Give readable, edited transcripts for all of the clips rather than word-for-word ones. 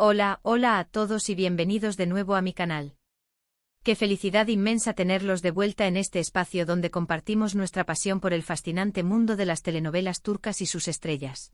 Hola, hola a todos y bienvenidos de nuevo a mi canal. Qué felicidad inmensa tenerlos de vuelta en este espacio donde compartimos nuestra pasión por el fascinante mundo de las telenovelas turcas y sus estrellas.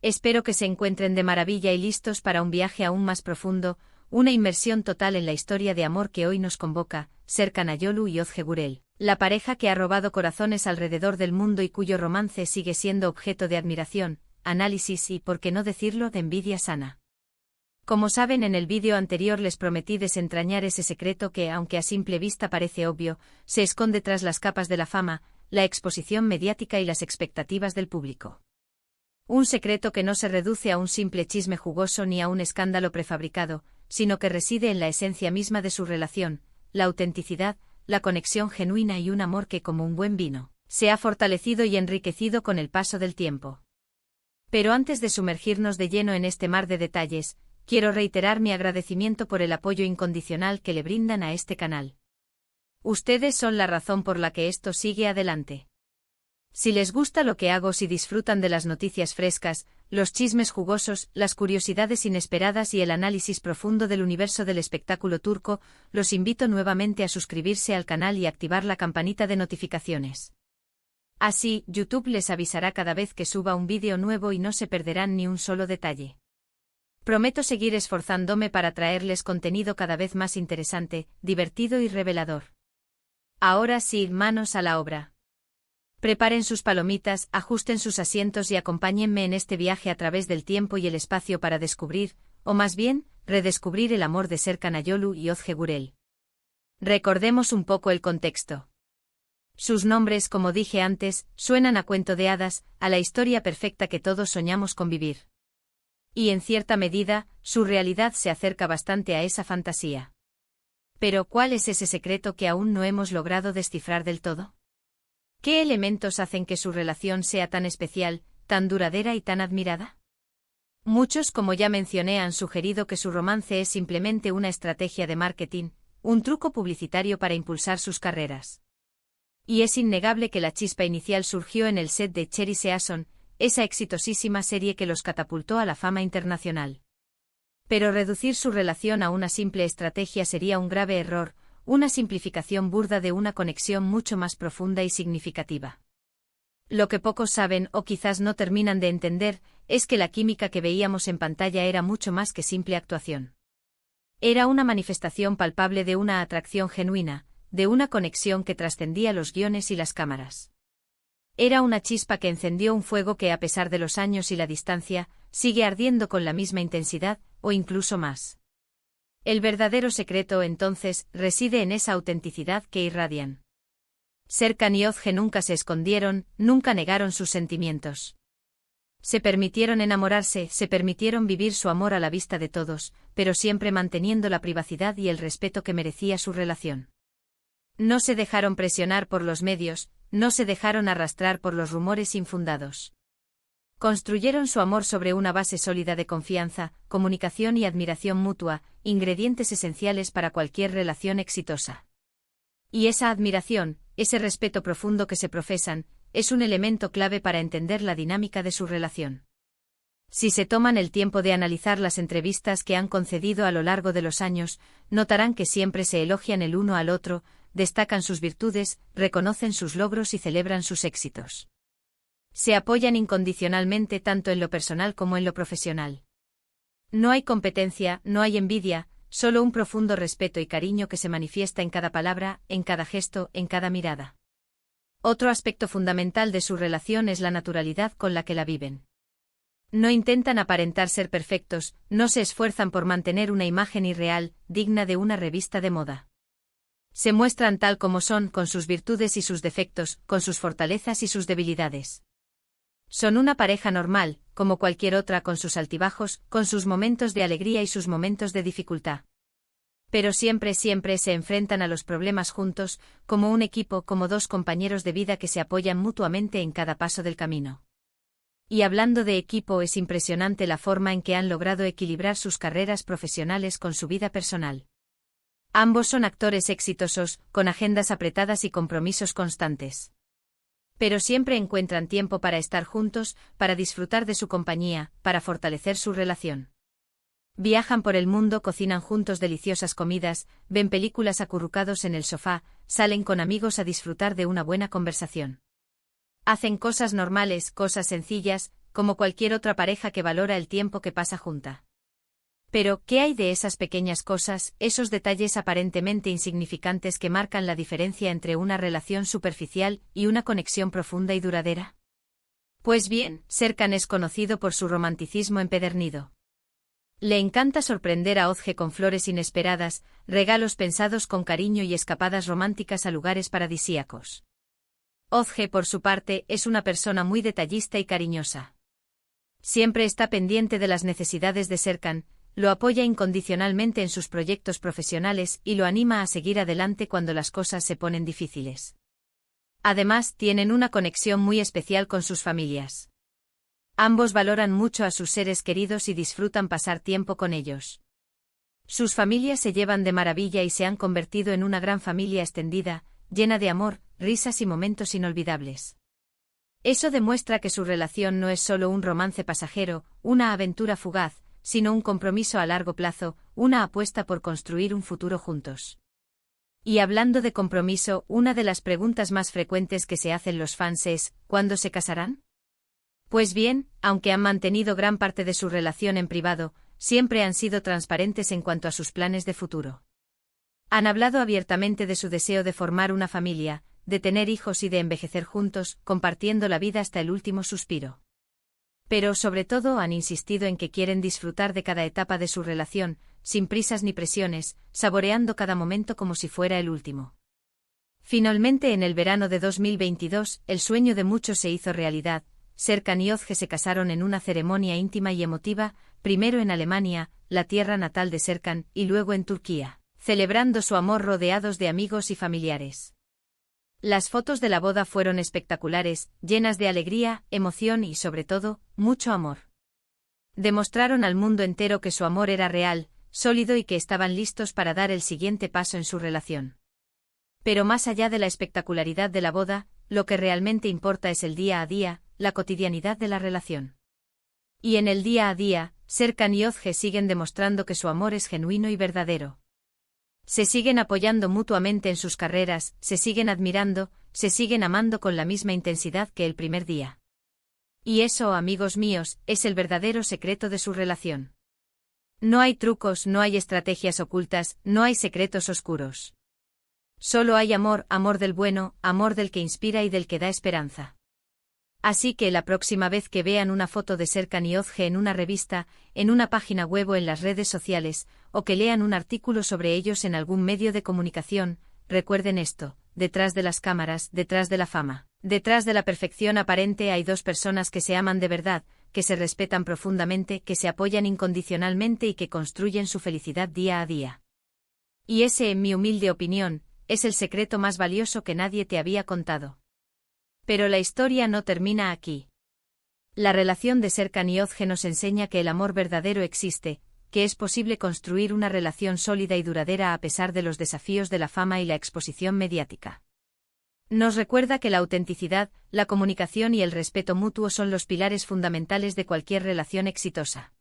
Espero que se encuentren de maravilla y listos para un viaje aún más profundo, una inmersión total en la historia de amor que hoy nos convoca, Serkan Ayolu y Özge Gürel, la pareja que ha robado corazones alrededor del mundo y cuyo romance sigue siendo objeto de admiración, análisis y, por qué no decirlo, de envidia sana. Como saben, en el vídeo anterior les prometí desentrañar ese secreto que, aunque a simple vista parece obvio, se esconde tras las capas de la fama, la exposición mediática y las expectativas del público. Un secreto que no se reduce a un simple chisme jugoso ni a un escándalo prefabricado, sino que reside en la esencia misma de su relación, la autenticidad, la conexión genuina y un amor que, como un buen vino, se ha fortalecido y enriquecido con el paso del tiempo. Pero antes de sumergirnos de lleno en este mar de detalles, quiero reiterar mi agradecimiento por el apoyo incondicional que le brindan a este canal. Ustedes son la razón por la que esto sigue adelante. Si les gusta lo que hago, si disfrutan de las noticias frescas, los chismes jugosos, las curiosidades inesperadas y el análisis profundo del universo del espectáculo turco, los invito nuevamente a suscribirse al canal y activar la campanita de notificaciones. Así, YouTube les avisará cada vez que suba un vídeo nuevo y no se perderán ni un solo detalle. Prometo seguir esforzándome para traerles contenido cada vez más interesante, divertido y revelador. Ahora sí, manos a la obra. Preparen sus palomitas, ajusten sus asientos y acompáñenme en este viaje a través del tiempo y el espacio para descubrir, o más bien, redescubrir el amor de Serkan Ayolu y Özge Gürel. Recordemos un poco el contexto. Sus nombres, como dije antes, suenan a cuento de hadas, a la historia perfecta que todos soñamos con vivir. Y en cierta medida, su realidad se acerca bastante a esa fantasía. Pero, ¿cuál es ese secreto que aún no hemos logrado descifrar del todo? ¿Qué elementos hacen que su relación sea tan especial, tan duradera y tan admirada? Muchos, como ya mencioné, han sugerido que su romance es simplemente una estrategia de marketing, un truco publicitario para impulsar sus carreras. Y es innegable que la chispa inicial surgió en el set de Cherry Season, esa exitosísima serie que los catapultó a la fama internacional. Pero reducir su relación a una simple estrategia sería un grave error, una simplificación burda de una conexión mucho más profunda y significativa. Lo que pocos saben o quizás no terminan de entender es que la química que veíamos en pantalla era mucho más que simple actuación. Era una manifestación palpable de una atracción genuina, de una conexión que trascendía los guiones y las cámaras. Era una chispa que encendió un fuego que, a pesar de los años y la distancia, sigue ardiendo con la misma intensidad, o incluso más. El verdadero secreto, entonces, reside en esa autenticidad que irradian. Serkan y Özge nunca se escondieron, nunca negaron sus sentimientos. Se permitieron enamorarse, se permitieron vivir su amor a la vista de todos, pero siempre manteniendo la privacidad y el respeto que merecía su relación. No se dejaron presionar por los medios, no se dejaron arrastrar por los rumores infundados. Construyeron su amor sobre una base sólida de confianza, comunicación y admiración mutua, ingredientes esenciales para cualquier relación exitosa. Y esa admiración, ese respeto profundo que se profesan, es un elemento clave para entender la dinámica de su relación. Si se toman el tiempo de analizar las entrevistas que han concedido a lo largo de los años, notarán que siempre se elogian el uno al otro, destacan sus virtudes, reconocen sus logros y celebran sus éxitos. Se apoyan incondicionalmente tanto en lo personal como en lo profesional. No hay competencia, no hay envidia, solo un profundo respeto y cariño que se manifiesta en cada palabra, en cada gesto, en cada mirada. Otro aspecto fundamental de su relación es la naturalidad con la que la viven. No intentan aparentar ser perfectos, no se esfuerzan por mantener una imagen irreal, digna de una revista de moda. Se muestran tal como son, con sus virtudes y sus defectos, con sus fortalezas y sus debilidades. Son una pareja normal, como cualquier otra, con sus altibajos, con sus momentos de alegría y sus momentos de dificultad. Pero siempre se enfrentan a los problemas juntos, como un equipo, como dos compañeros de vida que se apoyan mutuamente en cada paso del camino. Y hablando de equipo, es impresionante la forma en que han logrado equilibrar sus carreras profesionales con su vida personal. Ambos son actores exitosos, con agendas apretadas y compromisos constantes. Pero siempre encuentran tiempo para estar juntos, para disfrutar de su compañía, para fortalecer su relación. Viajan por el mundo, cocinan juntos deliciosas comidas, ven películas acurrucados en el sofá, salen con amigos a disfrutar de una buena conversación. Hacen cosas normales, cosas sencillas, como cualquier otra pareja que valora el tiempo que pasa junta. Pero, ¿qué hay de esas pequeñas cosas, esos detalles aparentemente insignificantes que marcan la diferencia entre una relación superficial y una conexión profunda y duradera? Pues bien, Serkan es conocido por su romanticismo empedernido. Le encanta sorprender a Özge con flores inesperadas, regalos pensados con cariño y escapadas románticas a lugares paradisíacos. Özge, por su parte, es una persona muy detallista y cariñosa. Siempre está pendiente de las necesidades de Serkan, lo apoya incondicionalmente en sus proyectos profesionales y lo anima a seguir adelante cuando las cosas se ponen difíciles. Además, tienen una conexión muy especial con sus familias. Ambos valoran mucho a sus seres queridos y disfrutan pasar tiempo con ellos. Sus familias se llevan de maravilla y se han convertido en una gran familia extendida, llena de amor, risas y momentos inolvidables. Eso demuestra que su relación no es solo un romance pasajero, una aventura fugaz, sino un compromiso a largo plazo, una apuesta por construir un futuro juntos. Y hablando de compromiso, una de las preguntas más frecuentes que se hacen los fans es, ¿cuándo se casarán? Pues bien, aunque han mantenido gran parte de su relación en privado, siempre han sido transparentes en cuanto a sus planes de futuro. Han hablado abiertamente de su deseo de formar una familia, de tener hijos y de envejecer juntos, compartiendo la vida hasta el último suspiro. Pero sobre todo han insistido en que quieren disfrutar de cada etapa de su relación, sin prisas ni presiones, saboreando cada momento como si fuera el último. Finalmente, en el verano de 2022, el sueño de muchos se hizo realidad. Serkan y Özge se casaron en una ceremonia íntima y emotiva, primero en Alemania, la tierra natal de Serkan, y luego en Turquía, celebrando su amor rodeados de amigos y familiares. Las fotos de la boda fueron espectaculares, llenas de alegría, emoción y, sobre todo, mucho amor. Demostraron al mundo entero que su amor era real, sólido y que estaban listos para dar el siguiente paso en su relación. Pero más allá de la espectacularidad de la boda, lo que realmente importa es el día a día, la cotidianidad de la relación. Y en el día a día, Serkan y Özge siguen demostrando que su amor es genuino y verdadero. Se siguen apoyando mutuamente en sus carreras, se siguen admirando, se siguen amando con la misma intensidad que el primer día. Y eso, amigos míos, es el verdadero secreto de su relación. No hay trucos, no hay estrategias ocultas, no hay secretos oscuros. Solo hay amor, amor del bueno, amor del que inspira y del que da esperanza. Así que la próxima vez que vean una foto de Serkan y Özge en una revista, en una página web o en las redes sociales, o que lean un artículo sobre ellos en algún medio de comunicación, recuerden esto: detrás de las cámaras, detrás de la fama, detrás de la perfección aparente hay dos personas que se aman de verdad, que se respetan profundamente, que se apoyan incondicionalmente y que construyen su felicidad día a día. Y ese, en mi humilde opinión, es el secreto más valioso que nadie te había contado. Pero la historia no termina aquí. La relación de Serkan y Özge nos enseña que el amor verdadero existe, que es posible construir una relación sólida y duradera a pesar de los desafíos de la fama y la exposición mediática. Nos recuerda que la autenticidad, la comunicación y el respeto mutuo son los pilares fundamentales de cualquier relación exitosa.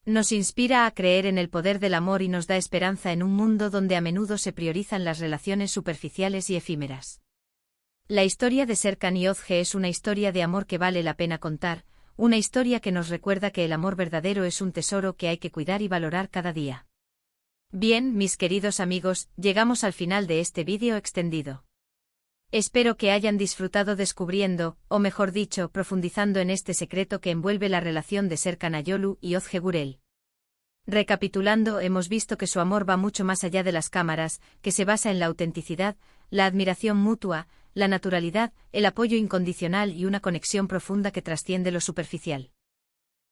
Nos inspira a creer en el poder del amor y nos da esperanza en un mundo donde a menudo se priorizan las relaciones superficiales y efímeras. La historia de Serkan y Özge es una historia de amor que vale la pena contar, una historia que nos recuerda que el amor verdadero es un tesoro que hay que cuidar y valorar cada día. Bien, mis queridos amigos, llegamos al final de este vídeo extendido. Espero que hayan disfrutado descubriendo, o mejor dicho, profundizando en este secreto que envuelve la relación de Serkan Ayolu y Özge Gürel. Recapitulando, hemos visto que su amor va mucho más allá de las cámaras, que se basa en la autenticidad, la admiración mutua, la naturalidad, el apoyo incondicional y una conexión profunda que trasciende lo superficial.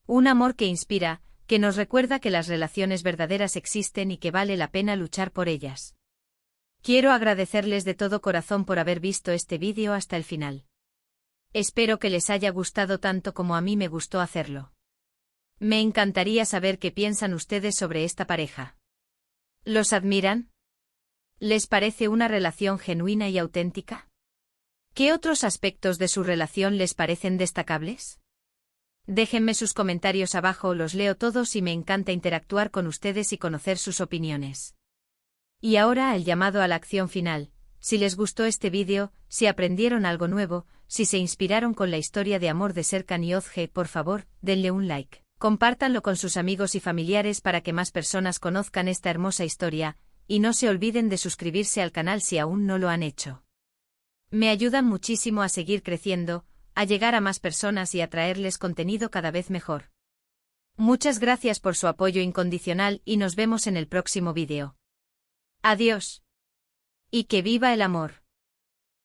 Un amor que inspira, que nos recuerda que las relaciones verdaderas existen y que vale la pena luchar por ellas. Quiero agradecerles de todo corazón por haber visto este vídeo hasta el final. Espero que les haya gustado tanto como a mí me gustó hacerlo. Me encantaría saber qué piensan ustedes sobre esta pareja. ¿Los admiran? ¿Les parece una relación genuina y auténtica? ¿Qué otros aspectos de su relación les parecen destacables? Déjenme sus comentarios abajo, los leo todos y me encanta interactuar con ustedes y conocer sus opiniones. Y ahora el llamado a la acción final. Si les gustó este vídeo, si aprendieron algo nuevo, si se inspiraron con la historia de amor de Serkan y Ozge, por favor, denle un like. Compártanlo con sus amigos y familiares para que más personas conozcan esta hermosa historia, y no se olviden de suscribirse al canal si aún no lo han hecho. Me ayudan muchísimo a seguir creciendo, a llegar a más personas y a traerles contenido cada vez mejor. Muchas gracias por su apoyo incondicional y nos vemos en el próximo vídeo. Adiós. Y que viva el amor.